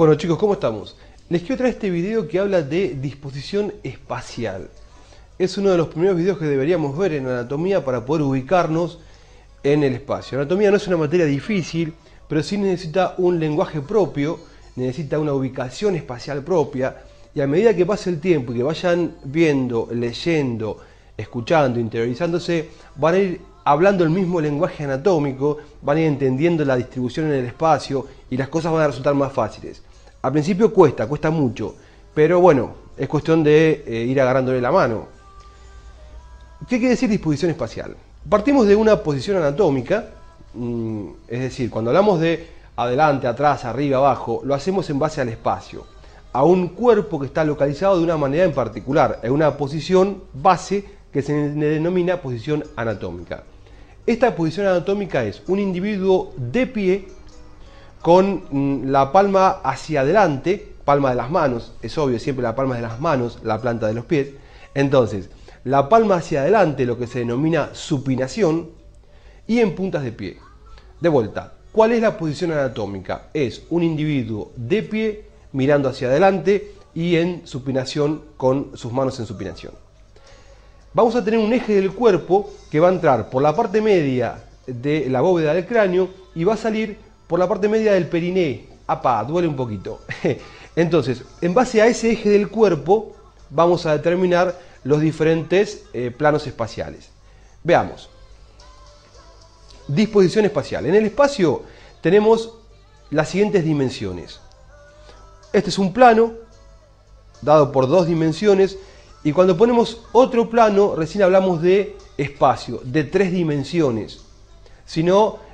Bueno chicos, ¿cómo estamos? Les quiero traer este video que habla de disposición espacial. Es uno de los primeros videos que deberíamos ver en anatomía para poder ubicarnos en el espacio. Anatomía no es una materia difícil, pero sí necesita un lenguaje propio, necesita una ubicación espacial propia, y a medida que pase el tiempo y que vayan viendo, leyendo, escuchando, interiorizándose, van a ir hablando el mismo lenguaje anatómico, van a ir entendiendo la distribución en el espacio y las cosas van a resultar más fáciles. Al principio cuesta mucho, pero bueno, es cuestión de ir agarrándole la mano. ¿Qué quiere decir disposición espacial? Partimos de una posición anatómica, es decir, cuando hablamos de adelante, atrás, arriba, abajo, lo hacemos en base al espacio, a un cuerpo que está localizado de una manera en particular, en una posición base que se denomina posición anatómica. Esta posición anatómica es un individuo de pie con la palma hacia adelante, palma de las manos, es obvio, siempre la palma de las manos, la planta de los pies. Entonces, la palma hacia adelante, lo que se denomina supinación, y en puntas de pie. De vuelta, ¿cuál es la posición anatómica? Es un individuo de pie, mirando hacia adelante y en supinación con sus manos en supinación. Vamos a tener un eje del cuerpo que va a entrar por la parte media de la bóveda del cráneo y va a salir por la parte media del periné. ¡Apa! Duele un poquito. Entonces, en base a ese eje del cuerpo, vamos a determinar los diferentes planos espaciales. Veamos. Disposición espacial. En el espacio tenemos las siguientes dimensiones. Este es un plano dado por dos dimensiones, y cuando ponemos otro plano recién hablamos de espacio, de tres dimensiones. Si no,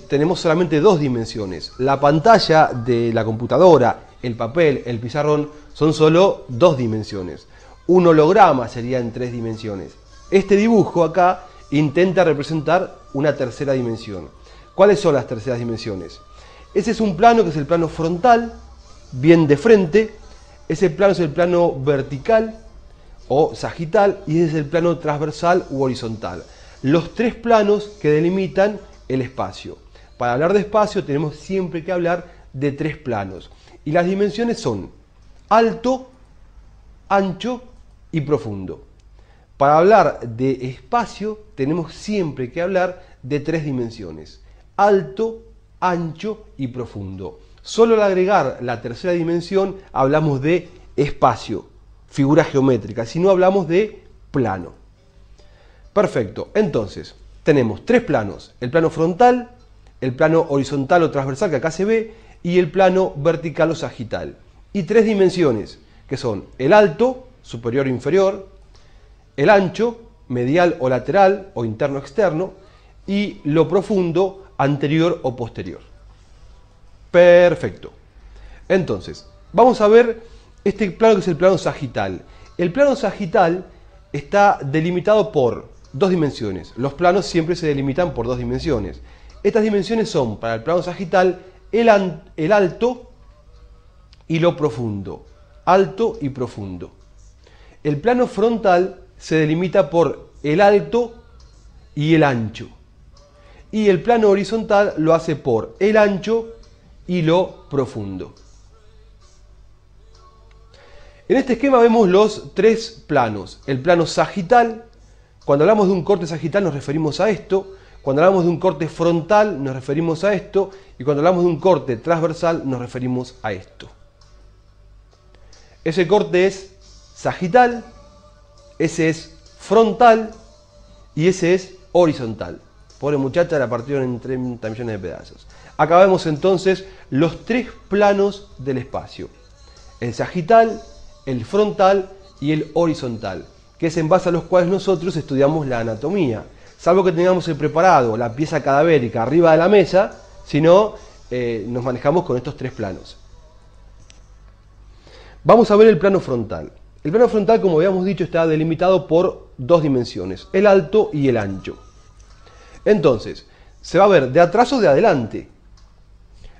tenemos solamente dos dimensiones. La pantalla de la computadora, el papel, el pizarrón son solo dos dimensiones. Un holograma sería en tres dimensiones. Este dibujo acá intenta representar una tercera dimensión. ¿Cuáles son las terceras dimensiones? Ese es un plano que es el plano frontal, bien de frente. Ese plano es el plano vertical o sagital, y ese es el plano transversal u horizontal. Los tres planos que delimitan el espacio. Para hablar de espacio tenemos siempre que hablar de tres planos. Y las dimensiones son alto, ancho y profundo. Para hablar de espacio tenemos siempre que hablar de tres dimensiones: alto, ancho y profundo. Solo al agregar la tercera dimensión hablamos de espacio, figura geométrica, si no hablamos de plano. Perfecto, entonces tenemos tres planos: el plano frontal, el plano horizontal o transversal que acá se ve, y el plano vertical o sagital. Y tres dimensiones que son el alto, superior o inferior, el ancho, medial o lateral o interno o externo, y lo profundo, anterior o posterior. Perfecto. Entonces, vamos a ver este plano que es el plano sagital. El plano sagital está delimitado por dos dimensiones. Los planos siempre se delimitan por dos dimensiones. Estas dimensiones son, para el plano sagital, el alto y lo profundo. Alto y profundo. El plano frontal se delimita por el alto y el ancho. Y el plano horizontal lo hace por el ancho y lo profundo. En este esquema vemos los tres planos. El plano sagital, cuando hablamos de un corte sagital nos referimos a esto. Cuando hablamos de un corte frontal nos referimos a esto. Y cuando hablamos de un corte transversal nos referimos a esto. Ese corte es sagital, ese es frontal y ese es horizontal. Pobre muchacha, la partieron en 30 millones de pedazos. Acá vemos entonces los tres planos del espacio: el sagital, el frontal y el horizontal, que es en base a los cuales nosotros estudiamos la anatomía. Salvo que tengamos el preparado, la pieza cadavérica arriba de la mesa, si no, nos manejamos con estos tres planos. Vamos a ver el plano frontal. El plano frontal, como habíamos dicho, está delimitado por dos dimensiones: el alto y el ancho. Entonces, se va a ver de atrás o de adelante.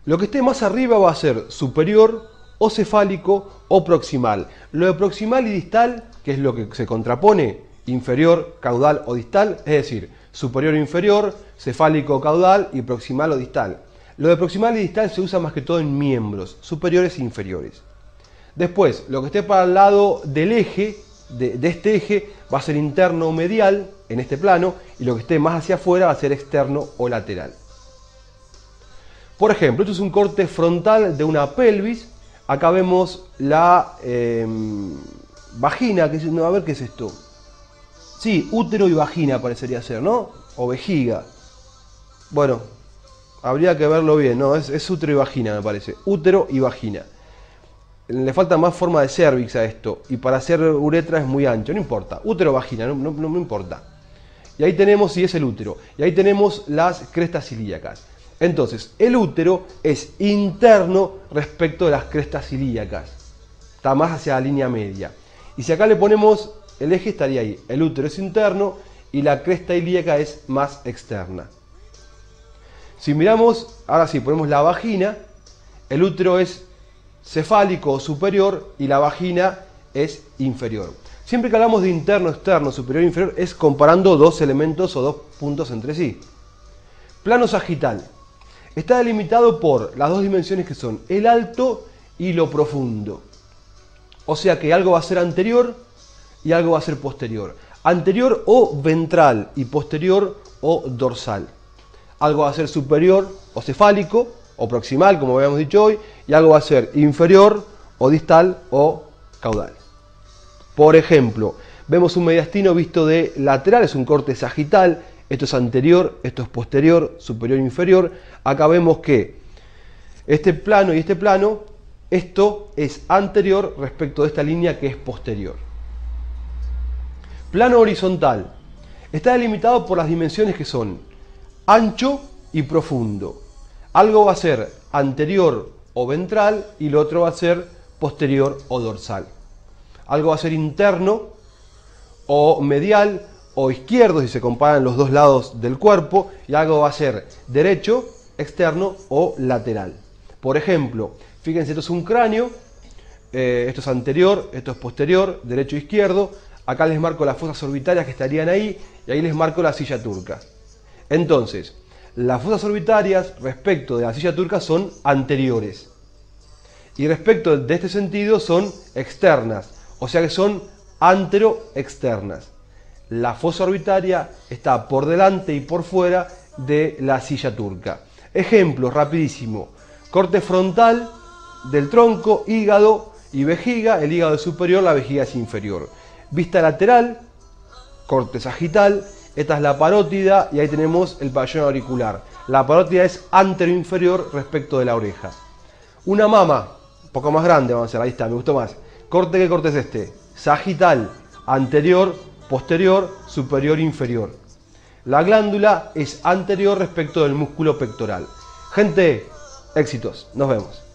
Lo que esté más arriba va a ser superior o cefálico o proximal. Lo de proximal y distal, que es lo que se contrapone, inferior, caudal o distal, es decir, superior o inferior, cefálico o caudal y proximal o distal. Lo de proximal y distal se usa más que todo en miembros, superiores e inferiores. Después, lo que esté para el lado del eje, de este eje, va a ser interno o medial, en este plano, y lo que esté más hacia afuera va a ser externo o lateral. Por ejemplo, esto es un corte frontal de una pelvis. Acá vemos la vagina, que no, a ver qué es esto. Sí, útero y vagina parecería ser, ¿no? O vejiga. Bueno, habría que verlo bien, ¿no? Es útero y vagina, me parece. Útero y vagina. Le falta más forma de cervix a esto. Y para hacer uretra es muy ancho, no importa. Útero o vagina, no importa. Y ahí tenemos, sí, es el útero. Y ahí tenemos las crestas ilíacas. Entonces, el útero es interno respecto de las crestas ilíacas. Está más hacia la línea media. Y si acá le ponemos el eje, estaría ahí. El útero es interno y la cresta ilíaca es más externa. Si miramos, ahora sí, ponemos la vagina. El útero es cefálico o superior y la vagina es inferior. Siempre que hablamos de interno, externo, superior e inferior, es comparando dos elementos o dos puntos entre sí. Plano sagital. Está delimitado por las dos dimensiones que son el alto y lo profundo. O sea que algo va a ser anterior y algo va a ser posterior. Anterior o ventral y posterior o dorsal. Algo va a ser superior o cefálico o proximal, como habíamos dicho hoy, y algo va a ser inferior o distal o caudal. Por ejemplo, vemos un mediastino visto de lateral, es un corte sagital. Esto es anterior, esto es posterior, superior e inferior. Acá vemos que este plano y este plano, esto es anterior respecto de esta línea que es posterior. Plano horizontal. Está delimitado por las dimensiones que son ancho y profundo. Algo va a ser anterior o ventral y lo otro va a ser posterior o dorsal. Algo va a ser interno o medial o izquierdo si se comparan los dos lados del cuerpo, y algo va a ser derecho, externo o lateral. Por ejemplo, fíjense, esto es un cráneo, esto es anterior, esto es posterior, derecho e izquierdo. Acá les marco las fosas orbitarias que estarían ahí y ahí les marco la silla turca. Entonces, las fosas orbitarias respecto de la silla turca son anteriores y respecto de este sentido son externas, o sea que son antero-externas. La fosa orbitaria está por delante y por fuera de la silla turca. Ejemplos, rapidísimo. Corte frontal del tronco, hígado y vejiga. El hígado es superior, la vejiga es inferior. Vista lateral, corte sagital. Esta es la parótida y ahí tenemos el pabellón auricular. La parótida es antero-inferior respecto de la oreja. Una mama, un poco más grande vamos a hacer, ahí está, me gustó más. Corte, ¿qué corte es este? Sagital, anterior, posterior, superior, inferior. La glándula es anterior respecto del músculo pectoral. Gente, éxitos. Nos vemos.